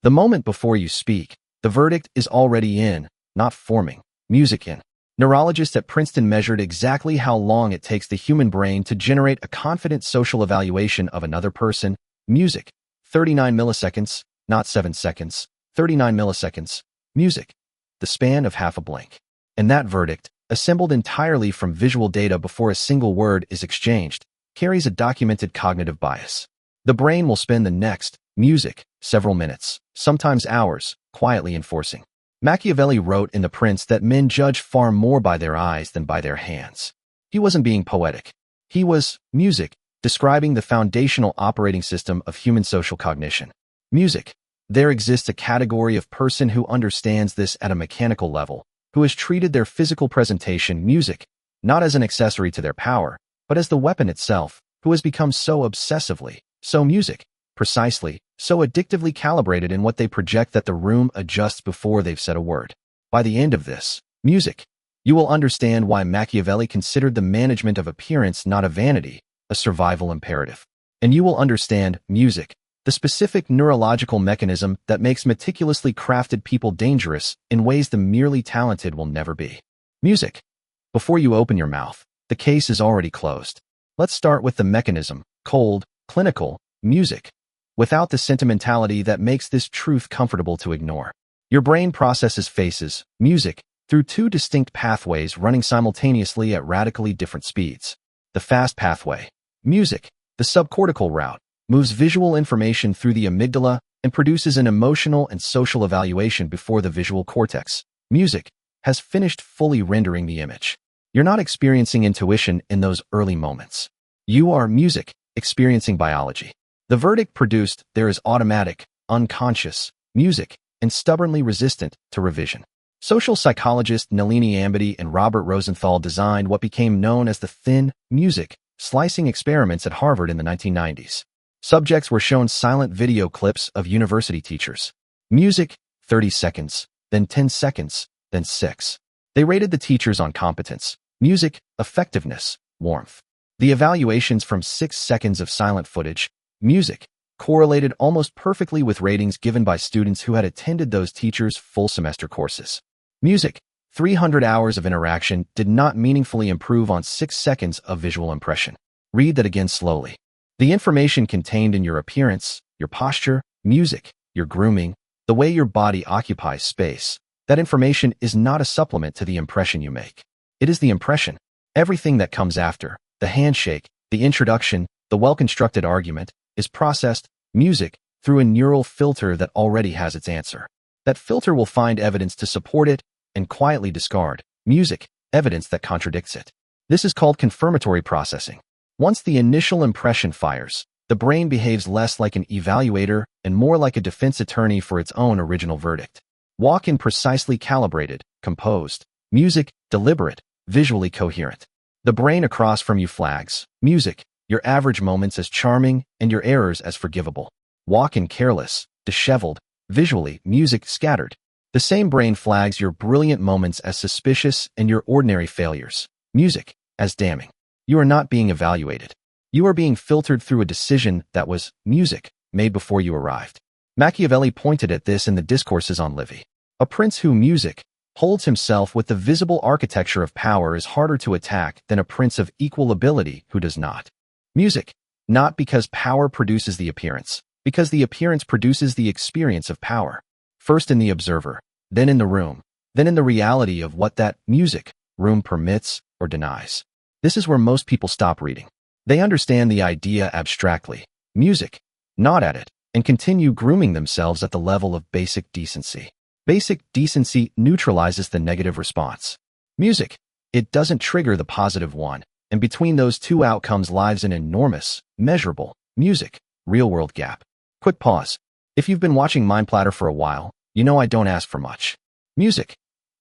The moment before you speak, the verdict is already in, not forming. Music in. Neurologists at Princeton measured exactly how long it takes the human brain to generate a confident social evaluation of another person. Music. 39 milliseconds, not 7 seconds. 39 milliseconds. Music. The span of half a blink. And that verdict, assembled entirely from visual data before a single word is exchanged, carries a documented cognitive bias. The brain will spend the next, music, several minutes, sometimes hours, quietly enforcing. Machiavelli wrote in The Prince that men judge far more by their eyes than by their hands. He wasn't being poetic. He was, music, describing the foundational operating system of human social cognition. Music. There exists a category of person who understands this at a mechanical level, who has treated their physical presentation, music, not as an accessory to their power, but as the weapon itself, who has become so obsessively, so music, precisely, so addictively calibrated in what they project that the room adjusts before they've said a word. By the end of this, music, you will understand why Machiavelli considered the management of appearance not a vanity, a survival imperative. And you will understand, music, the specific neurological mechanism that makes meticulously crafted people dangerous in ways the merely talented will never be. Music. Before you open your mouth, the case is already closed. Let's start with the mechanism, cold, clinical, music. Without the sentimentality that makes this truth comfortable to ignore. Your brain processes faces, music, through two distinct pathways running simultaneously at radically different speeds. The fast pathway, music, the subcortical route, moves visual information through the amygdala and produces an emotional and social evaluation before the visual cortex, music, has finished fully rendering the image. You're not experiencing intuition in those early moments. You are, music, experiencing biology. The verdict produced there is automatic, unconscious, music, and stubbornly resistant to revision. Social psychologists Nalini Ambady and Robert Rosenthal designed what became known as the thin, music, slicing experiments at Harvard in the 1990s. Subjects were shown silent video clips of university teachers. Music, 30 seconds, then 10 seconds, then 6. They rated the teachers on competence, music, effectiveness, warmth. The evaluations from 6 seconds of silent footage, music, correlated almost perfectly with ratings given by students who had attended those teachers' full semester courses. Music, 300 hours of interaction did not meaningfully improve on 6 seconds of visual impression. Read that again slowly. The information contained in your appearance, your posture, music, your grooming, the way your body occupies space, that information is not a supplement to the impression you make. It is the impression. Everything that comes after, the handshake, the introduction, the well-constructed argument, is processed, music, through a neural filter that already has its answer. That filter will find evidence to support it and quietly discard, music, evidence that contradicts it. This is called confirmatory processing. Once the initial impression fires, the brain behaves less like an evaluator and more like a defense attorney for its own original verdict. Walk in precisely calibrated, composed, music, deliberate, visually coherent. The brain across from you flags, music, your average moments as charming and your errors as forgivable. Walk in careless, disheveled, visually, music scattered. The same brain flags your brilliant moments as suspicious and your ordinary failures, music, as damning. You are not being evaluated. You are being filtered through a decision that was, music, made before you arrived. Machiavelli pointed at this in the Discourses on Livy. A prince who, music, holds himself with the visible architecture of power is harder to attack than a prince of equal ability who does not. Music, not because power produces the appearance, because the appearance produces the experience of power. First in the observer, then in the room, then in the reality of what that music room permits or denies. This is where most people stop reading. They understand the idea abstractly, music, nod at it, and continue grooming themselves at the level of basic decency. Basic decency neutralizes the negative response. Music, it doesn't trigger the positive one, and between those two outcomes lies an enormous, measurable, music, real-world gap. Quick pause. If you've been watching Mind Platter for a while, you know I don't ask for much. Music.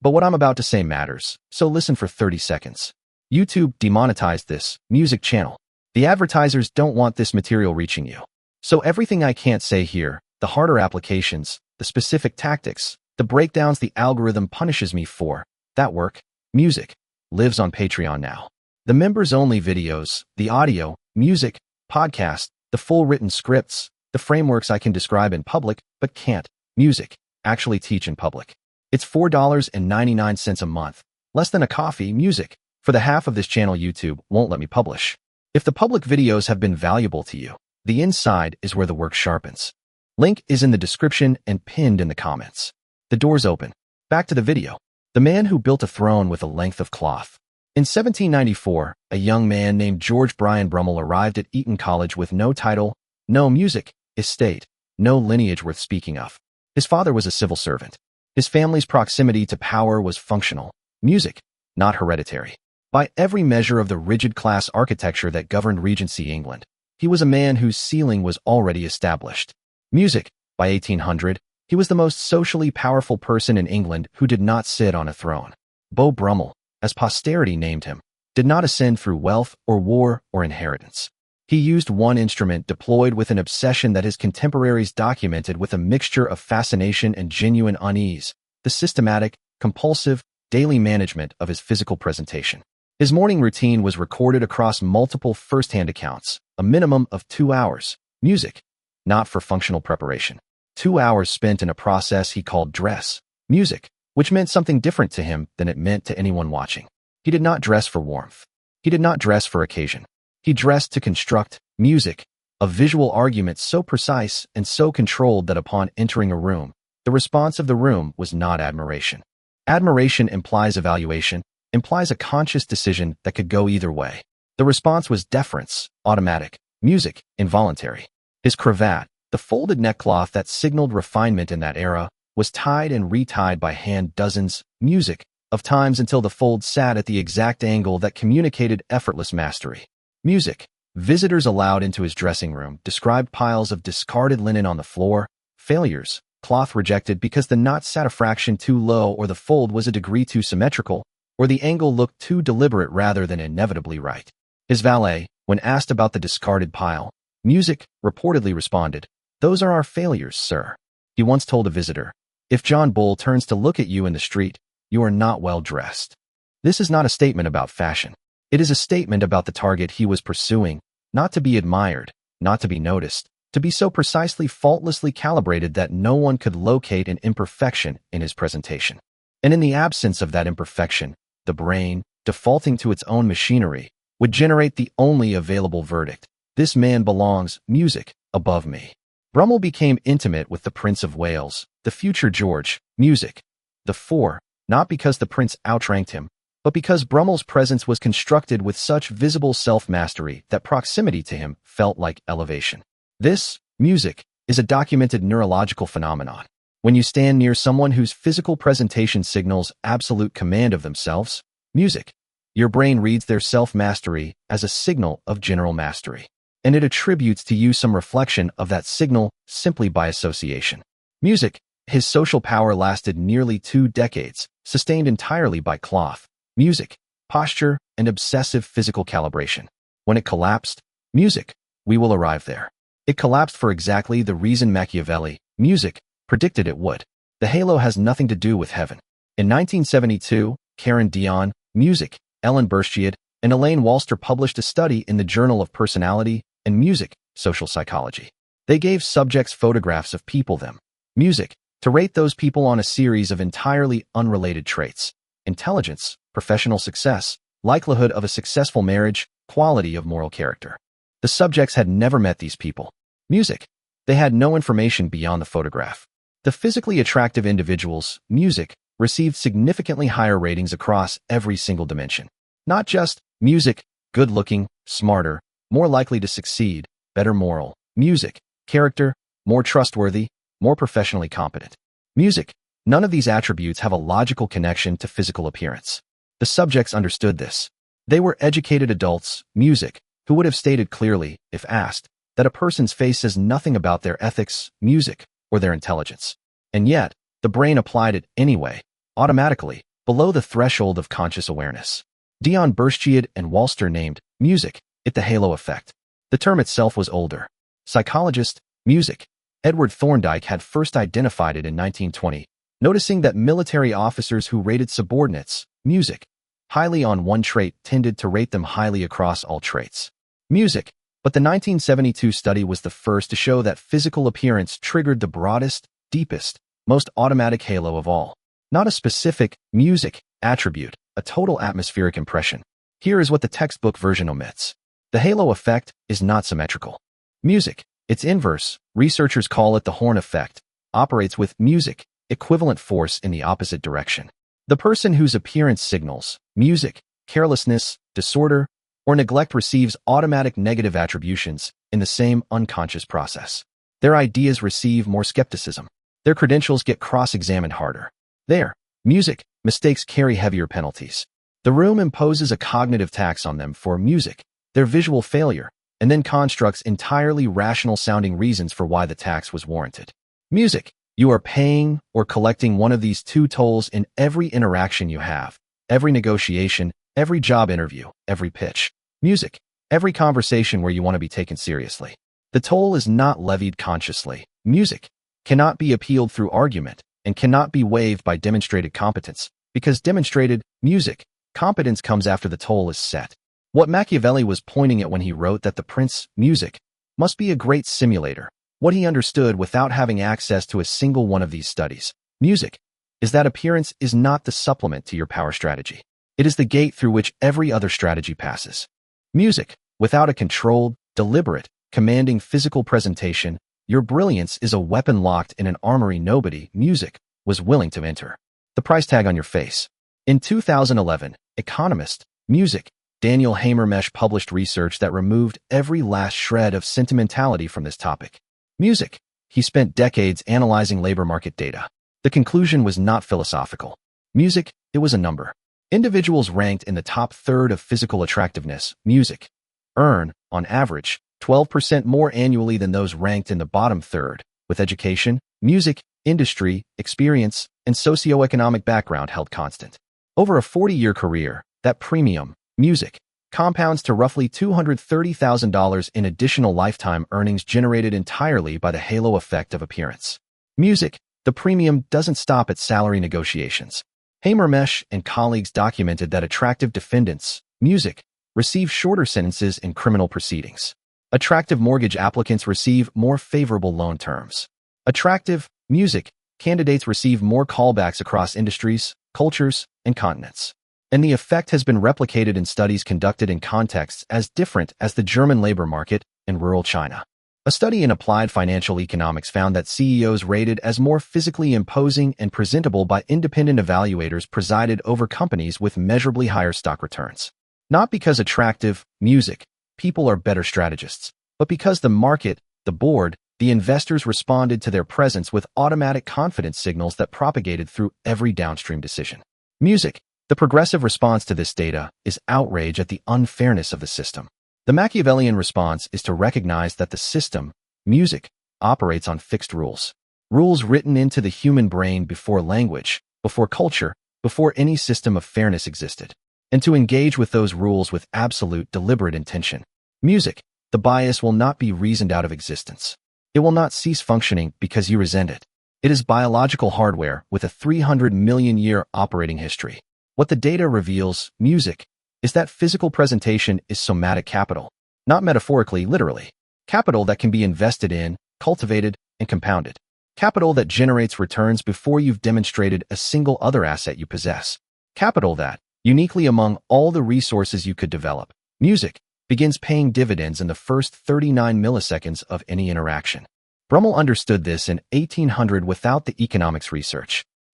But what I'm about to say matters, so listen for 30 seconds. YouTube demonetized this music channel. The advertisers don't want this material reaching you. So everything I can't say here, the harder applications, the specific tactics, the breakdowns the algorithm punishes me for, that work, music, lives on Patreon now. The members-only videos, the audio, music, podcast, the full written scripts, the frameworks I can describe in public but can't, music, actually teach in public. It's $4.99 a month, less than a coffee, music. For the half of this channel YouTube won't let me publish. If the public videos have been valuable to you, the inside is where the work sharpens. Link is in the description and pinned in the comments. The doors open. Back to the video. The man who built a throne with a length of cloth. In 1794, a young man named George Bryan Brummel arrived at Eton College with no title, no music, estate, no lineage worth speaking of. His father was a civil servant. His family's proximity to power was functional, music, not hereditary. By every measure of the rigid class architecture that governed Regency England, he was a man whose ceiling was already established. Music, by 1800, he was the most socially powerful person in England who did not sit on a throne. Beau Brummel, as posterity named him, did not ascend through wealth or war or inheritance. He used one instrument deployed with an obsession that his contemporaries documented with a mixture of fascination and genuine unease, the systematic, compulsive, daily management of his physical presentation. His morning routine was recorded across multiple first-hand accounts, a minimum of 2 hours. Music, not for functional preparation. 2 hours spent in a process he called dress. Music, which meant something different to him than it meant to anyone watching. He did not dress for warmth. He did not dress for occasion. He dressed to construct music, a visual argument so precise and so controlled that upon entering a room, the response of the room was not admiration. Admiration implies evaluation, implies a conscious decision that could go either way. The response was deference, automatic, music, involuntary. His cravat, the folded neckcloth that signaled refinement in that era, was tied and retied by hand dozens, music, of times until the fold sat at the exact angle that communicated effortless mastery. Music. Visitors allowed into his dressing room described piles of discarded linen on the floor, failures, cloth rejected because the knot sat a fraction too low or the fold was a degree too symmetrical, or the angle looked too deliberate rather than inevitably right. His valet, when asked about the discarded pile, music, reportedly responded, "Those are our failures, sir." He once told a visitor, "If John Bull turns to look at you in the street, you are not well dressed." This is not a statement about fashion. It is a statement about the target he was pursuing, not to be admired, not to be noticed, to be so precisely faultlessly calibrated that no one could locate an imperfection in his presentation. And in the absence of that imperfection, the brain, defaulting to its own machinery, would generate the only available verdict: this man belongs, music, above me. Brummel became intimate with the Prince of Wales, the future George, music. The four, not because the prince outranked him, but because Brummel's presence was constructed with such visible self-mastery that proximity to him felt like elevation. This, music, is a documented neurological phenomenon. When you stand near someone whose physical presentation signals absolute command of themselves, music, your brain reads their self-mastery as a signal of general mastery, and it attributes to you some reflection of that signal simply by association. Music, his social power lasted nearly 2 decades, sustained entirely by cloth, music, posture, and obsessive physical calibration. When it collapsed, music, we will arrive there. It collapsed for exactly the reason Machiavelli, music, predicted it would. The halo has nothing to do with heaven. In 1972, Karen Dion, music, Ellen Burstiad, and Elaine Walster published a study in the Journal of Personality and Music, Social Psychology. They gave subjects photographs of people them, music, to rate those people on a series of entirely unrelated traits: intelligence, professional success, likelihood of a successful marriage, quality of moral character. The subjects had never met these people. Music. They had no information beyond the photograph. The physically attractive individuals, music, received significantly higher ratings across every single dimension. Not just music, good-looking, smarter, more likely to succeed, better moral, music, character, more trustworthy, more professionally competent. Music. None of these attributes have a logical connection to physical appearance. The subjects understood this. They were educated adults, music, who would have stated clearly, if asked, that a person's face says nothing about their ethics, music, or their intelligence. And yet, the brain applied it anyway, automatically, below the threshold of conscious awareness. Dion Burstiad and Walster named music it the halo effect. The term itself was older. Psychologist, music, Edward Thorndike had first identified it in 1920, noticing that military officers who rated subordinates, music, highly on one trait tended to rate them highly across all traits. Music. But the 1972 study was the first to show that physical appearance triggered the broadest, deepest, most automatic halo of all. Not a specific music attribute, a total atmospheric impression. Here is what the textbook version omits. The halo effect is not symmetrical. Music, its inverse, researchers call it the horn effect, operates with music, equivalent force in the opposite direction. The person whose appearance signals music, carelessness, disorder, or neglect receives automatic negative attributions in the same unconscious process. Their ideas receive more skepticism. Their credentials get cross-examined harder. There, music, mistakes carry heavier penalties. The room imposes a cognitive tax on them for music, their visual failure, and then constructs entirely rational-sounding reasons for why the tax was warranted. Music, you are paying or collecting one of these two tolls in every interaction you have, every negotiation, every job interview, every pitch. Music, every conversation where you want to be taken seriously. The toll is not levied consciously. Music cannot be appealed through argument and cannot be waived by demonstrated competence, because demonstrated music competence comes after the toll is set. What Machiavelli was pointing at when he wrote that the prince, music, must be a great simulator, what he understood without having access to a single one of these studies, music, is that appearance is not the supplement to your power strategy. It is the gate through which every other strategy passes. Music, without a controlled, deliberate, commanding physical presentation, your brilliance is a weapon locked in an armory nobody, music, was willing to enter. The price tag on your face. In 2011, economist, music, Daniel Hamermesh published research that removed every last shred of sentimentality from this topic. Music. He spent decades analyzing labor market data. The conclusion was not philosophical. Music, it was a number. Individuals ranked in the top third of physical attractiveness, music, earn, on average, 12% more annually than those ranked in the bottom third, with education, music, industry, experience, and socioeconomic background held constant. Over a 40-year career, that premium, music, compounds to roughly $230,000 in additional lifetime earnings generated entirely by the halo effect of appearance. Music, the premium doesn't stop at salary negotiations. Hamermesh and colleagues documented that attractive defendants, music, receive shorter sentences in criminal proceedings. Attractive mortgage applicants receive more favorable loan terms. Attractive, music, candidates receive more callbacks across industries, cultures, and continents. And the effect has been replicated in studies conducted in contexts as different as the German labor market and rural China. A study in applied financial economics found that CEOs rated as more physically imposing and presentable by independent evaluators presided over companies with measurably higher stock returns. Not because attractive, music, people are better strategists, but because the market, the board, the investors responded to their presence with automatic confidence signals that propagated through every downstream decision. Music. The progressive response to this data is outrage at the unfairness of the system. The Machiavellian response is to recognize that the system, music, operates on fixed rules. Rules written into the human brain before language, before culture, before any system of fairness existed. And to engage with those rules with absolute deliberate intention. Music, the bias will not be reasoned out of existence. It will not cease functioning because you resent it. It is biological hardware with a 300 million year operating history. What the data reveals, music, is that physical presentation is somatic capital, not metaphorically, literally. Capital that can be invested in, cultivated, and compounded. Capital that generates returns before you've demonstrated a single other asset you possess. Capital that, uniquely among all the resources you could develop, music, begins paying dividends in the first 39 milliseconds of any interaction. Brummel understood this in 1800 without the economics research.